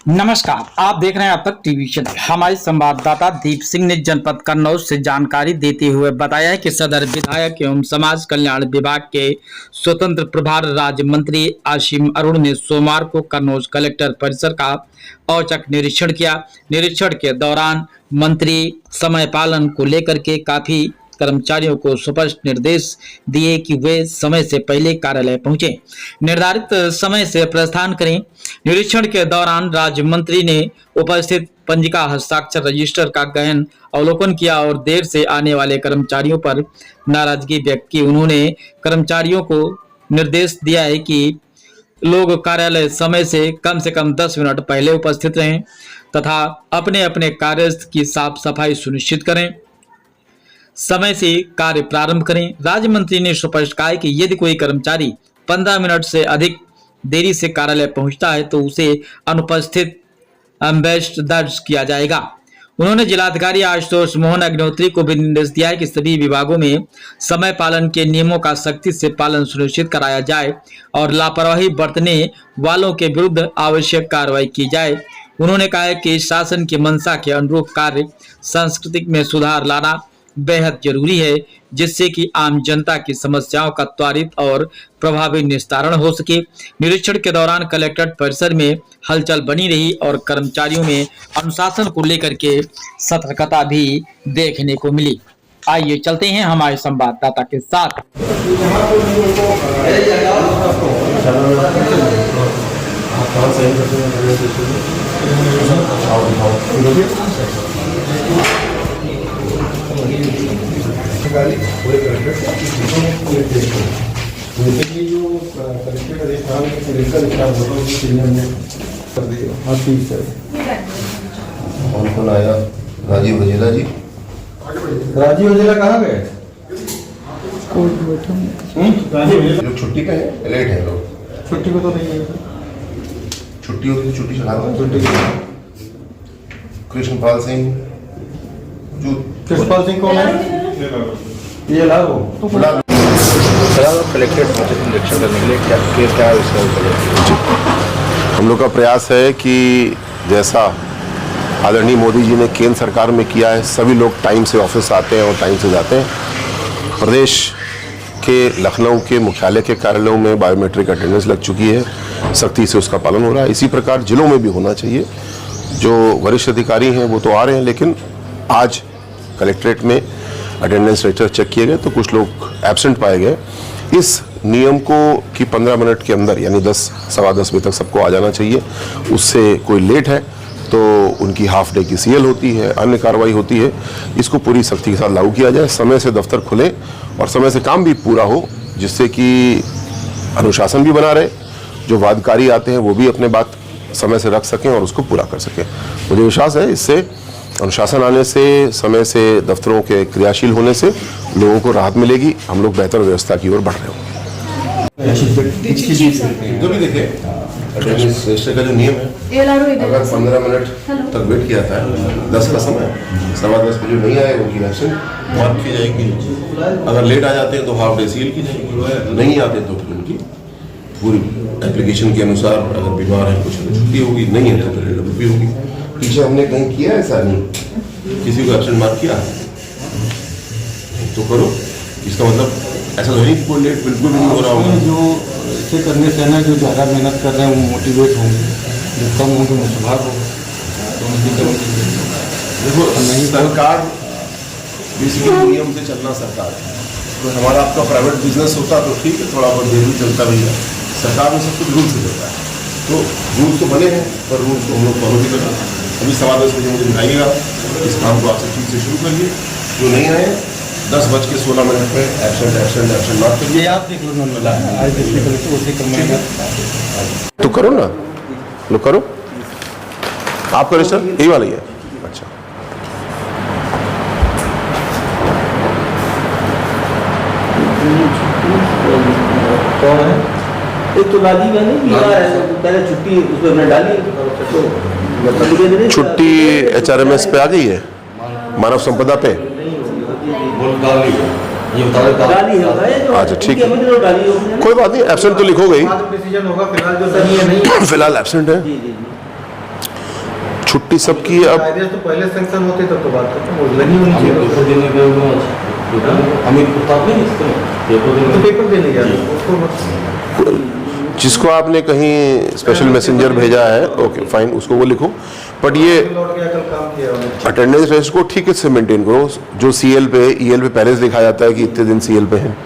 नमस्कार, आप देख रहे हैं अब तक टीवी चैनल। हमारे संवाददाता दीप सिंह ने जनपद कन्नौज से जानकारी देते हुए बताया है कि सदर विधायक एवं समाज कल्याण विभाग के स्वतंत्र प्रभार राज्य मंत्री आसिम अरुण ने सोमवार को कन्नौज कलेक्टर परिसर का औचक निरीक्षण किया। निरीक्षण के दौरान मंत्री समय पालन को लेकर के काफी कर्मचारियों को स्पष्ट निर्देश दिए कि वे समय से पहले कार्यालय पहुंचे, निर्धारित समय से प्रस्थान करें। निरीक्षण के दौरान राज्य मंत्री ने उपस्थित पंजिका हस्ताक्षर रजिस्टर का गहन अवलोकन किया और देर से आने वाले कर्मचारियों पर नाराजगी व्यक्त की। उन्होंने कर्मचारियों को निर्देश दिया है कि लोग कार्यालय समय से कम 10 मिनट पहले उपस्थित रहें तथा अपने अपने कार्य की साफ सफाई सुनिश्चित करें, समय से कार्य प्रारंभ करें। राज्य मंत्री ने स्पष्ट कहा कि यदि कोई कर्मचारी 15 मिनट से अधिक देरी से कार्यालय पहुंचता है तो उसे अनुपस्थित अम्बेस्ट दर्ज किया जाएगा। उन्होंने जिलाधिकारी आशुतोष मोहन अग्निहोत्री को भी निर्देश दिया है कि सभी विभागों में समय पालन के नियमों का सख्ती से पालन सुनिश्चित कराया जाए और लापरवाही बरतने वालों के विरुद्ध आवश्यक कार्रवाई की जाए। उन्होंने कहा है कि शासन की मंशा के अनुरूप कार्य संस्कृति में सुधार लाना बेहद जरूरी है, जिससे कि आम जनता की समस्याओं का त्वरित और प्रभावी निस्तारण हो सके। निरीक्षण के दौरान कलेक्ट्रेट परिसर में हलचल बनी रही और कर्मचारियों में अनुशासन को लेकर के सतर्कता भी देखने को मिली। आइए चलते हैं हमारे संवाददाता के साथ। कौन आया? राजीव वजेला जी। राजीव वजेला कहाँ गए? जो छुट्टी पे है, लेट है लोग। छुट्टी को तो नहीं है। छुट्टी होती तो छुट्टी चला दो। छुट्टी कृष्णपाल सिंह। कृष्णपाल सिंह कौन है? ये लागो तो कलेक्ट्रेट निरीक्षण करने के लिए क्या हम लोग का प्रयास है कि जैसा आदरणीय मोदी जी ने केंद्र सरकार में किया है, सभी लोग टाइम से ऑफिस आते हैं और टाइम से जाते हैं। प्रदेश के लखनऊ के मुख्यालय के कार्यालयों में बायोमेट्रिक अटेंडेंस लग चुकी है, सख्ती से उसका पालन हो रहा है। इसी प्रकार जिलों में भी होना चाहिए। जो वरिष्ठ अधिकारी हैं वो तो आ रहे हैं, लेकिन आज कलेक्ट्रेट में अटेंडेंस रजिस्टर चेक किए गए तो कुछ लोग एब्सेंट पाए गए। इस नियम को कि 15 मिनट के अंदर यानी 10 सवा 10 बजे तक सबको आ जाना चाहिए। उससे कोई लेट है तो उनकी हाफ डे की सीएल होती है, अन्य कार्रवाई होती है। इसको पूरी सख्ती के साथ लागू किया जाए, समय से दफ्तर खुले और समय से काम भी पूरा हो, जिससे कि अनुशासन भी बना रहे। जो वादकारी आते हैं वो भी अपने बात समय से रख सकें और उसको पूरा कर सकें। मुझे विश्वास है इससे अनुशासन आने से, समय से दफ्तरों के क्रियाशील होने से लोगों को राहत मिलेगी। हम लोग बेहतर व्यवस्था की ओर बढ़ रहे हैं। जो भी देखे अटेंडेंस रजिस्टर का जो नियम है, अगर 15 मिनट तक वेट किया था, 10 का समय, सवा 10 बजे नहीं आए उनकी एब्सेंट मार्क की जाएगी। अगर लेट आ जाते हैं तो हाफ डे सील की जाएगी, नहीं आते तो फिर उनकी पूरी एप्लीकेशन के अनुसार अगर बीमार है कुछ छुट्टी होगी, नहीं है तो फिर LWP होगी। पीछे हमने कहीं किया ऐसा नहीं, किसी को एब्सेंट मार्क किया तो करो। इसका मतलब ऐसा तो नहीं कोई लेट बिल्कुल नहीं हो रहा होगा। जो इसे करने से ना, जो ज़्यादा मेहनत कर रहे हैं वो मोटिवेट होंगे, जो कम होंगे वो सुधार होगा। देखो नहीं, सरकार बेसिकली नियम से चलना सरकार है। तो हमारा आपका प्राइवेट बिजनेस होता तो ठीक है, थोड़ा बहुत देर भी चलता भी है। सरकार में सब कुछ रूल से चलता है, तो रूल्स तो बने हैं पर रूल्स को हम लोग फॉलो भी करना। अभी सवा 10 बजे मुझे दिखाइएगा, इस काम को आपसे ठीक से शुरू करिए। जो नहीं आए 10:16 पे एब्सेंट मार्क करिए। आप देख लो मिला आज देखने को तो उसी कमाएगा तो करो ना, लो करो। आपका रजिस्टर यही वाला ही है? अच्छा, कौन है? एक तो राजीव है नहीं, पहले छुट्टी उसमें डाली तो छुट्टी HRMS पे आ गई है, मानव संपदा पे। अच्छा ठीक है, कोई बात नहीं, एब्सेंट तो लिखो गई, डिसीजन होगा। फिलहाल जो सर ये नहीं, फिलहाल एब्सेंट है। छुट्टी सबकी अब आइडिया तो पहले सेंक्शन होते तब तो बात करते हैं, लगी होनी चाहिए। तो पेपर देने गया उसको मत जिसको आपने कहीं स्पेशल मैसेंजर भेजा है, ओके फाइन, उसको वो लिखो, बट ये लौट गया, कल काम किया उन्होंने। अटेंडेंस रेस्ट को ठीक से मेंटेन करो। जो सीएल पे ईएल पे पहले से लिखा जाता है कि इतने दिन सीएल पे हैं।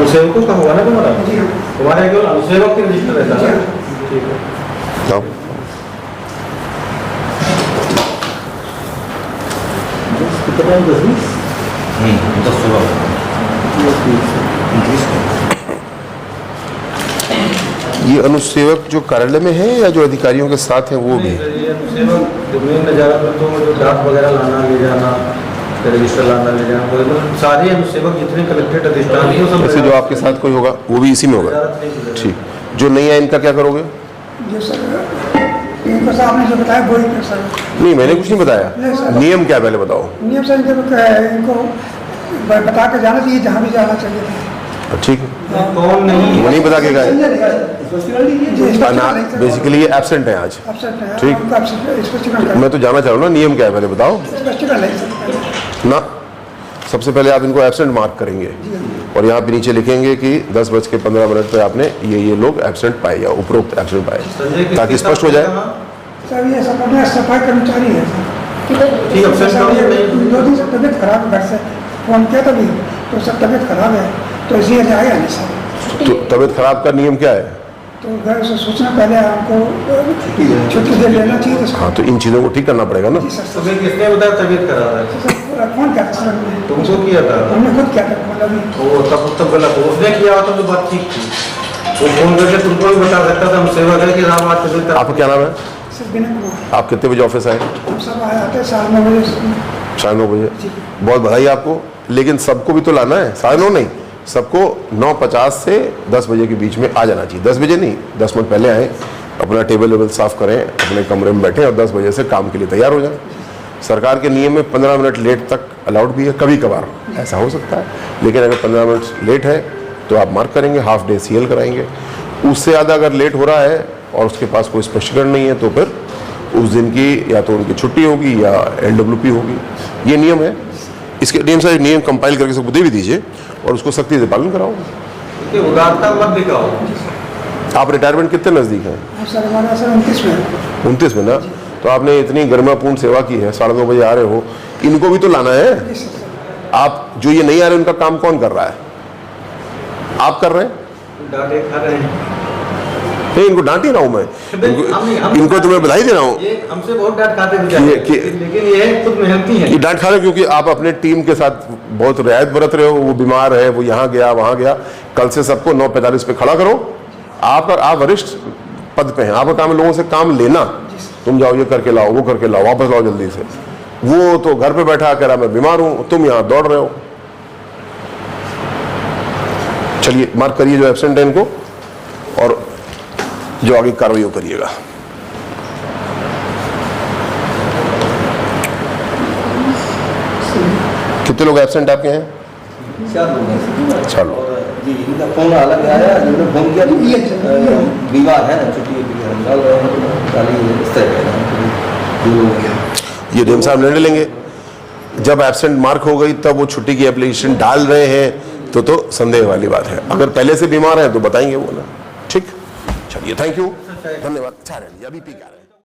सेवकों का हुआ ना तुम्हारा? तुम्हारे केवल सेवक के रजिस्टर रहता है। ठीक है। जाओ। कितना 10 ये अनुसेवक जो कार्यालय में है या जो अधिकारियों के साथ हैं वो भी? सेवक जो मेन नजारा तो जो डाक वगैरह लाना ले जाना, रजिस्टर लाना ले जाना, मतलब सारे अनुसेवक जितने कलेक्ट्रेट अधिष्ठान हैं वो सब ऐसे जो आपके साथ कोई होगा वो भी इसी में होगा? ठीक। जो नहीं है इनका क्या करोगे? जो सर इनको सर आपने जो बताया वही कर सर। नहीं, मैंने कुछ नहीं नहीं, बताया। सर। नियम क्या पहले बताओ। नियम सर इनको बता के जाना चाहिए जहाँ भी जाना चाहिए। ठीक है, कौन नहीं वो नहीं बता के गए। जी, बेसिकली ये एब्सेंट है आज। ठीक। स्पष्टीकरण मैं तो जानना चाह रहा हूँ ना, नियम क्या है पहले बताओ ना। सबसे पहले आप इनको एब्सेंट मार्क करेंगे और यहाँ पे नीचे लिखेंगे कि 10:15 पे आपने ये लोग एब्सेंट पाए या उपरोक्त एब्सेंट पाए, ताकि स्पष्ट हो जाए। सर ये सब अपने सफाई कर्मचारी है ठीक है, सर। absent करो। 2 दिन से तबीयत खराब है, घर से फोन किया तभी तो सर तबीयत खराब है तो इसलिए आया नहीं सर। तो तबीयत खराब का नियम क्या है? तो घर से सूचना पहले हमको छुट्टी दे लेना चाहिए तो हाँ, तो इन चीज़ों को ठीक करना पड़ेगा ना। जी सर। तुम्हें किसने बताया तबीयत खराब है? सर फोन किया था सर हमने। तुमको किया था? हमने खुद किया था फोन अभी। वो तब गलत हो, उसने किया होता तो बात ठीक थी। वो फोन करके तुमको भी बता सकता था, हम सेवा करके राम आज तबीयत आपका क्या नाम है? सर विनय कुमार। आप कितने बजे ऑफिस आए? हम सब आते 9:30 बजे। 9:30 बजे। बहुत बधाई आपको, लेकिन सबको भी तो लाना है। 9:30 नहीं, सबको 9:50 से 10 बजे के बीच में आ जाना चाहिए। 10 बजे नहीं, 10 मिनट पहले आए, अपना टेबल वेबल साफ करें, अपने कमरे में बैठें और 10 बजे से काम के लिए तैयार हो जाएं। सरकार के नियम में 15 मिनट लेट तक अलाउड भी है, कभी कभार ऐसा हो सकता है, लेकिन अगर 15 मिनट लेट है तो आप मार्क करेंगे, हाफ डे सीएल कराएंगे। उससे ज़्यादा अगर लेट हो रहा है और उसके पास कोई स्पष्टीकरण नहीं है तो फिर उस दिन की या तो उनकी छुट्टी होगी या LWP होगी। ये नियम है। इसके नियम से नियम कंपाइल करके सबको दे भी दीजिए और उसको सख्ती से पालन कराओ। उदारता मत दिखाओ। आप रिटायरमेंट कितने नज़दीक हैं? सर हमारा सर 29 में। 29 में ना, तो आपने इतनी गरिमापूर्ण सेवा की है, 9:30 बजे आ रहे हो, इनको भी तो लाना है। आप जो ये नहीं आ रहे उनका काम कौन कर रहा है? आप कर रहे हैं? डांटे खा रहे हैं। नहीं, इनको डांट ही रहा हूँ मैं, इनको तो मैं बधाई दे रहा हूँ। ये हमसे बहुत डांट खाते हैं, लेकिन ये खुद मेहनती है। ये डांट खा रहे क्योंकि आप अपने टीम के साथ बहुत रियायत बरत रहे हो। वो बीमार है, वो यहाँ गया वहाँ गया। कल से सबको 9:45 पे खड़ा करो। आप वरिष्ठ पद पे हैं, आपका काम है लोगों से काम लेना। तुम जाओ, ये करके लाओ, वो करके लाओ, वापस लाओ जल्दी से। वो तो घर पे बैठा कह रहा मैं बीमार हूँ, तुम यहाँ दौड़ रहे हो। चलिए मार्क करिए जो एब्सेंट है इनको, और जो आगे कार्रवाई वो करिएगा। कितने लोग एब्सेंट आपके हैं? 4 लोग। जी, इनका फोन अलग आया, जिन्होंने फोन किया तो बीमार है ना, छुट्टी ये डीएम साहब निर्णय लेंगे। जब एब्सेंट मार्क हो गई तब वो छुट्टी की एप्लीकेशन डाल रहे हैं तो संदेह वाली बात है। अगर पहले से बीमार है तो बताएंगे वो ना। ठीक, चलिए, थैंक यू, धन्यवाद। अभी पी